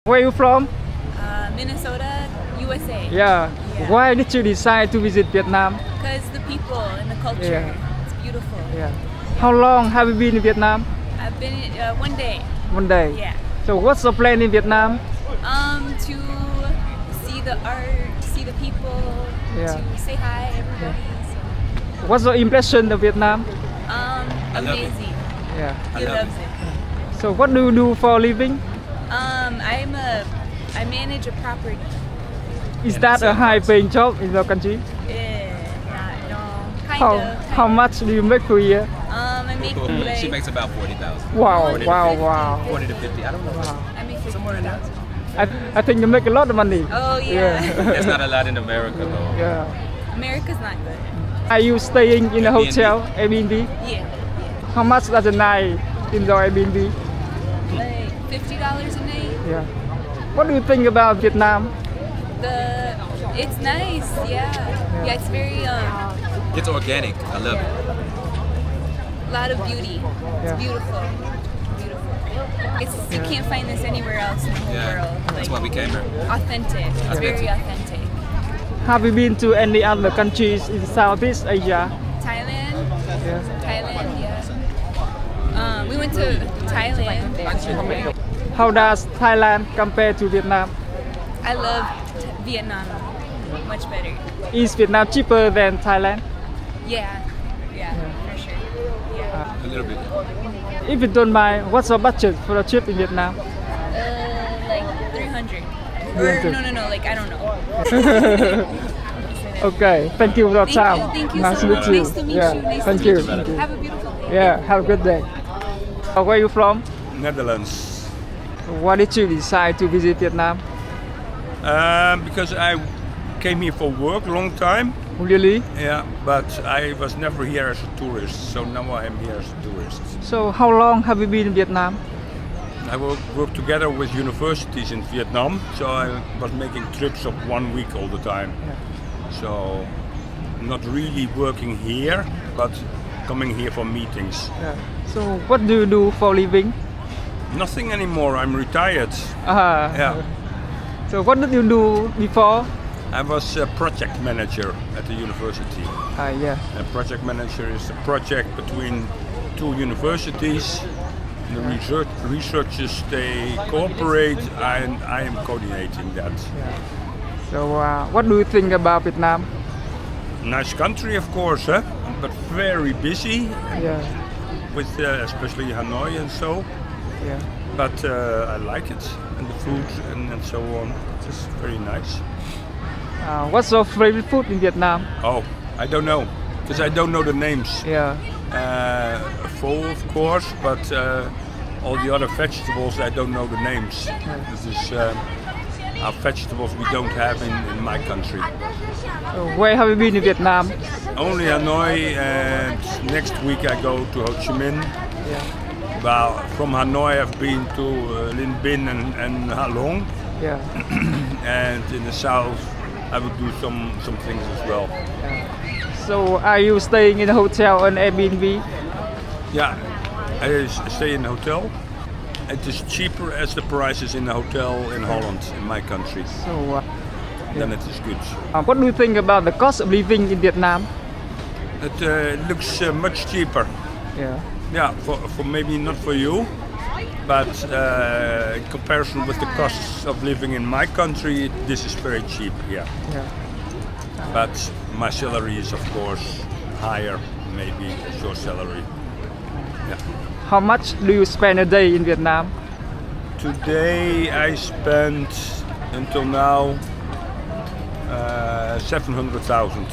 Where are you from? Minnesota, USA. Yeah. Why did you decide to visit Vietnam? Because the people and the culture, Yeah. it's beautiful. Yeah. How long have you been in Vietnam? I've been 1 day. 1 day. Yeah. So what's the plan in Vietnam? To see the art, see the people, Yeah. to say hi everybody. What's your impression of Vietnam? Amazing. Yeah. He loves it. So what do you do for a living? I manage a property. Is that a high-paying job in your country? No, kind How of. how much do you make per year? I make like, She makes about 40,000. Wow, 40 to wow, 50. wow. 40 to 50. I don't know. I make Somewhere in there. 50,000. I think you make a lot of money. Oh yeah. It's not a lot in America though. Yeah. America's not good. Are you staying in a Airbnb. hotel, Airbnb? Yeah. How much does a night in your Airbnb? Like $50 a night. Yeah. What do you think about Vietnam? It's nice. Yeah. It's very It's organic. I love it. a lot of beauty. It's Yeah. beautiful. You can't find this anywhere else in the whole Yeah. world. That's why we came here. Authentic. It's very authentic. Have you been to any other countries in Southeast Asia? Thailand. Yeah. Thailand. Yeah. We went to Thailand. How does Thailand compare to Vietnam? I love Vietnam much better. Is Vietnam cheaper than Thailand? Yeah. For sure. Yeah. A little bit. If you don't mind, what's your budget for a trip in Vietnam? Like 300. 300. No. Like I don't know. Okay, thank you for your time. Thank you Nice so to much. meet you. Nice to meet Yeah, you. Nice thank to you. meet Thank you. Have a beautiful day. Yeah, have a good day. Where are you from? Netherlands. Why did you decide to visit Vietnam? Because I came here for work a long time. Really? Yeah, but I was never here as a tourist, so now I am here as a tourist. So how long have you been in Vietnam? I work together with universities in Vietnam, so I was making trips of 1 week all the time. So not really working here, but coming here for meetings. Yeah. So what do you do for a living? Nothing anymore, I'm retired. Yeah. So what did you do before? I was a project manager at the university. Yeah. A project manager is a project between two universities. The researchers, they cooperate and I am coordinating that. So what do you think about Vietnam? Nice country, of course, but very busy, Yeah. with especially Hanoi and so. Yeah. But I like it, and the food and so on. It's very nice. What's your favorite food in Vietnam? Oh, I don't know, because I don't know the names. Yeah. Pho, of course, but all the other vegetables I don't know the names. This is are vegetables we don't have in my country. So where have you been in Vietnam? Only Hanoi, and next week I go to Ho Chi Minh. Yeah. Well, from Hanoi I've been to Linh Binh and Ha Long, Yeah. and in the south I will do some things as well. So are you staying in a hotel or an Airbnb? Yeah, I stay in a hotel. It is cheaper as the prices in a hotel in Holland, in my country. So Then it is good. what do you think about the cost of living in Vietnam? It looks much cheaper. Yeah. Yeah, for maybe not for you, but in comparison with the costs of living in my country, this is very cheap. Yeah, Yeah. but my salary is of course higher, maybe as your salary. Yeah. How much do you spend a day in Vietnam? Today I spent until now 700,000.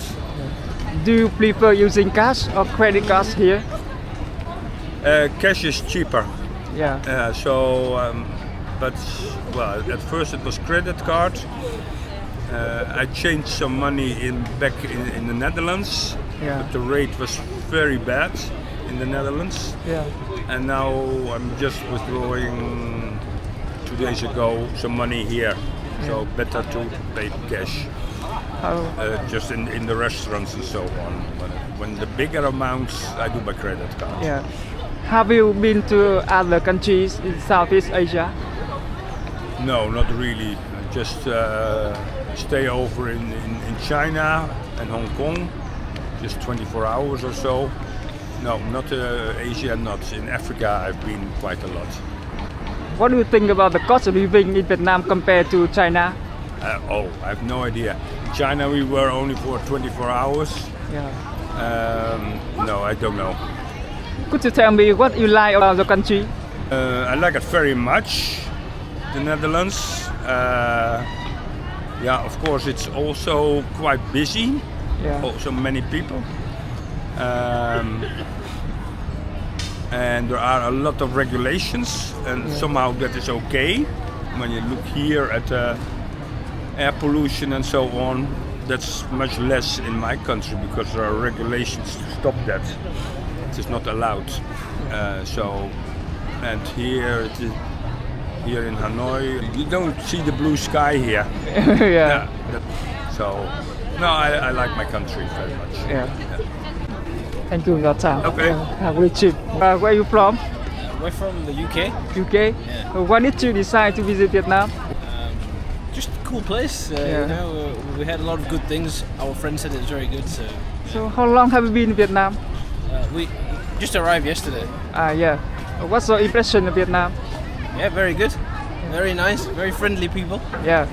Do you prefer using cash or credit cards here? Cash is cheaper. Yeah. But well, at first it was credit card. I changed some money back in the Netherlands, Yeah. but the rate was very bad in the Netherlands. Yeah. And now I'm just withdrawing 2 days ago some money here. So better to pay cash, just in the restaurants and so on. But when the bigger amounts, I do by credit card. Yeah. Have you been to other countries in Southeast Asia? No, not really. I just stay over in China and Hong Kong, just 24 hours or so. No, not Asia, not. In Africa I've been quite a lot. What do you think about the cost of living in Vietnam compared to China? I have no idea. In China we were only for 24 hours. Yeah. No, I don't know. Could you tell me what you like about the country? I like it very much, the Netherlands. Yeah, of course it's also quite busy. Yeah. Also many people. And there are a lot of regulations, and somehow that is okay. When you look here at air pollution and so on, that's much less in my country because there are regulations to stop that. It is not allowed. And here in Hanoi, you don't see the blue sky here. Yeah. No, I like my country very much. Yeah. Thank you for your time. Okay. Have a great trip. Where are you from? We're from the UK. UK? Yeah. Why did you decide to visit Vietnam? Just a cool place. Yeah. You know, we had a lot of good things. Our friend said it was very good. So how long have you been in Vietnam? We just arrived yesterday. Yeah. What's your impression of Vietnam? Yeah, very good. Very nice. Very friendly people. Yeah.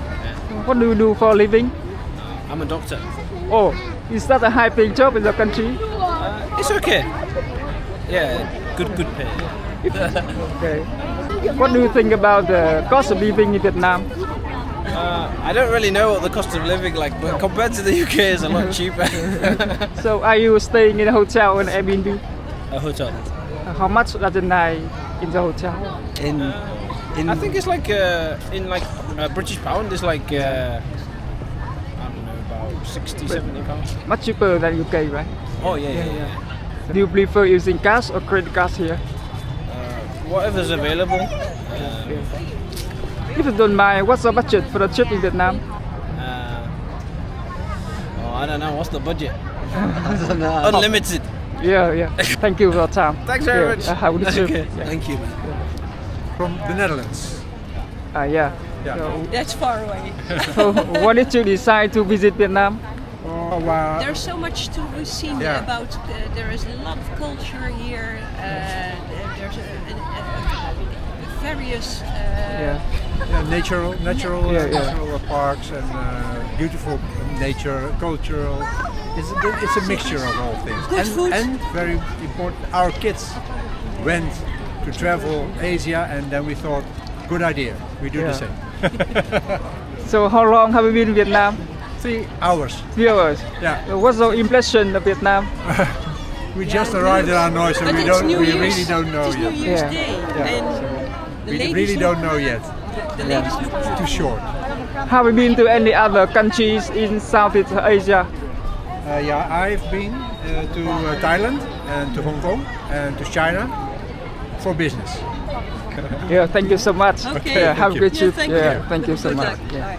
What do you do for a living? I'm a doctor. Oh, is that a high-paying job in the country? It's okay. Yeah, good pay. Okay. What do you think about the cost of living in Vietnam? I don't really know what the cost of living like, but compared to the UK, it's a lot cheaper. So are you staying in a hotel or an Airbnb? A hotel. How much does the night in the hotel? I think it's like in like British pound. It's like I don't know, about 60, 70 pounds. Much cheaper than UK, right? Oh yeah. Do you prefer using cash or credit cards here? Whatever's available. If you don't mind, what's the budget for the trip in Vietnam? I don't know. What's the budget? Unlimited. Yeah. Thank you for your time. Thanks very much. Have a good trip. Okay. Yeah. Thank you, man. From the Netherlands. Yeah. Yeah. So, That's far away. so why did you decide to visit Vietnam? There's so much to see about. There is a lot of culture here. There's various. Natural parks and beautiful nature, cultural. It's a mixture of all things. Good food. And very important, our kids went to travel Asia, and then we thought, good idea, we do the same. So how long have you been in Vietnam? 3 hours. 3 hours. Yeah. What's your impression of Vietnam? We just arrived in Hanoi, so But we it's New really Year's- don't know It's New yet. Year's Yeah. Day, and the We ladies really look- don't know yet. The ladies look Too short. Have you been to any other countries in Southeast Asia? I've been to Thailand and to Hong Kong and to China for business. Yeah, thank you so much. Okay. Yeah, have a great trip. Thank Yeah, you. thank you so Good much. luck. Yeah. Bye.